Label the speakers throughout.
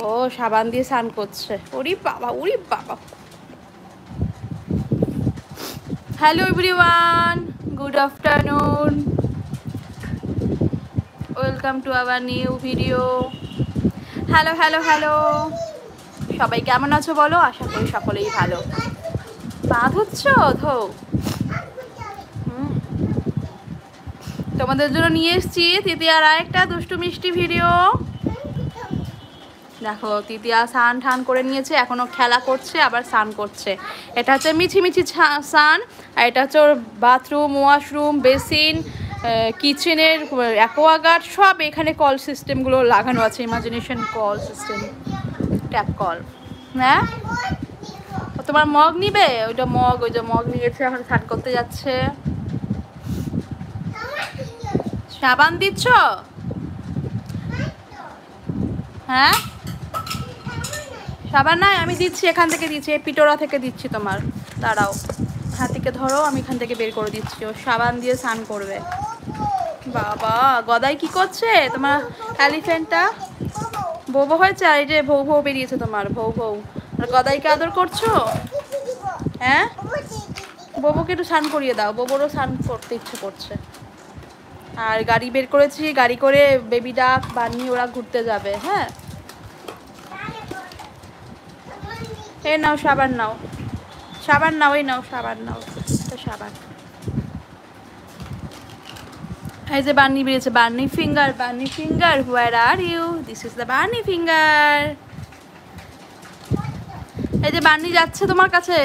Speaker 1: ও সাবান দিয়ে স্নান করছে, ওরে বাবা ওরে বাবা। Hello everyone, good afternoon, welcome to our new video. Hello hello hello, সবাই কেমন আছো বলো? আশা করি সকলেই ভালো। পা ধুচ্ছ? ধো। তোমাদের জন্য নিয়ে এসেছি তিতিয়ার আরেকটা দুষ্টু মিষ্টি ভিডিও। দেখো তিতিয়া স্নান ঠান করে নিয়েছে, এখনো খেলা করছে আবার স্নান করছে। এটা হচ্ছে মিছি মিছি স্নান, আর এটা হচ্ছে ওর বাথরুম, ওয়াশরুম, বেসিন, কিচেনের অ্যাকোয়াগার্ড সব এখানে কল সিস্টেমগুলো লাগানো আছে। Imagination call system, tap call. হ্যাঁ তোমার মগ নিবে? ওইটা মগ, ওই যে মগ নিয়েছে, এখন স্নান করতে যাচ্ছে। সাবান দিচ্ছ? হ্যাঁ সাবান নাই, আমি দিচ্ছি, এখান থেকে দিচ্ছি, এই পিটোরা থেকে দিচ্ছি তোমার। দাঁড়াও, হাত থেকে ধরো, আমি এখান থেকে বের করে দিচ্ছি। ও সাবান দিয়ে স্নান করবে। বাবা গদাই কি করছে তোমার এলিফ্যান্টটা? বউ হয়েছে, আর এই যে ভৌ ভৌ বেরিয়েছে তোমার, ভৌ ভৌ। আর গদাইকে আদর করছো? হ্যাঁ বউকে একটু স্নান করিয়ে দাও, বউরও স্নান করতে ইচ্ছে করছে। আর গাড়ি বের করেছি, গাড়ি করে বেবি ডাক বানিয়ে ওরা ঘুরতে যাবে। হ্যাঁ এই নাও সাবান, নাও সাবান, নাও এই নাও সাবান, নাও তো সাবান। এই যে বার্নি বেরিয়েছে, Barney Finger, Barney Finger where are you, this is the Barney Finger. এই যে বার্নি যাচ্ছে তোমার কাছে,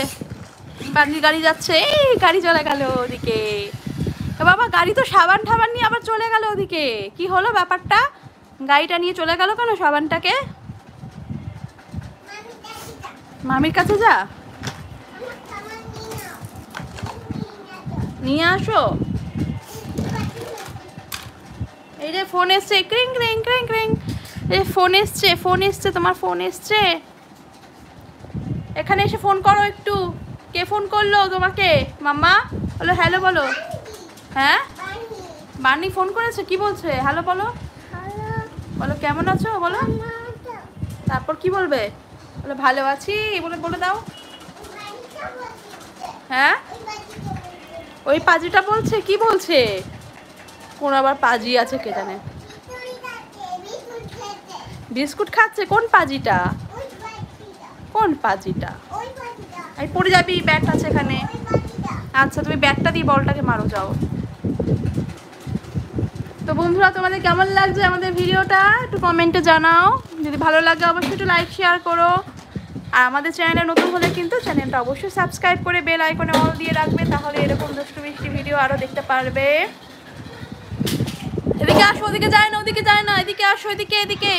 Speaker 1: বার্নির গাড়ি যাচ্ছে, এই গাড়ি চলে গেল ওদিকে। বাবা গাড়ি তো সাবান ঠাবান নিয়ে আবার চলে গেল ওদিকে, কি হলো ব্যাপারটা? গাড়িটা নিয়ে চলে গেল কেন সাবানটাকে? মামির কাছে যা, নিয়ে আসো। এই যে ফোন এসছে, ক্রিং ক্রিং ক্রিং ক্রিং, এই ফোন এসছে, ফোন এসছে, তোমার ফোন এসছে। এখানে এসে ফোন করো একটু। কে ফোন করলো তোমাকে? মাম্মা বলো, হ্যালো বলো। হ্যাঁ বানি ফোন করেছে, কি বলছে? হ্যালো বলো, বলো কেমন আছো বলো। তারপর কি বলবে? বলো ভালো আছি বলে বলে দাও। হ্যাঁ ওই পাজিটা বলছে, কি বলছে? কোন আবার পাজি আছে কে জানে। বিস্কুট খাচ্ছে? কোন পাজিটা? কোন পাজিটা? এই পড়ে যাবি, ব্যাট আছে এখানে। আচ্ছা তুমি ব্যাটটা দিয়ে বলটাকে মারো, যাও। তো বন্ধুরা তোমাদের কেমন লাগছে আমাদের ভিডিওটা একটু কমেন্টে জানাও। যদি ভালো লাগে অবশ্যই একটু লাইক শেয়ার করো। আর আমাদের চ্যানেলে নতুন হলে কিন্তু চ্যানেলটা অবশ্যই সাবস্ক্রাইব করে বেল আইকনে অল দিয়ে রাখবে, তাহলে এরকম দুষ্টু মিষ্টি ভিডিও আরও দেখতে পারবে। এদিকে আসো, ওদিকে যায় না, ওদিকে যায় না, এদিকে আসো, এদিকে এদিকে।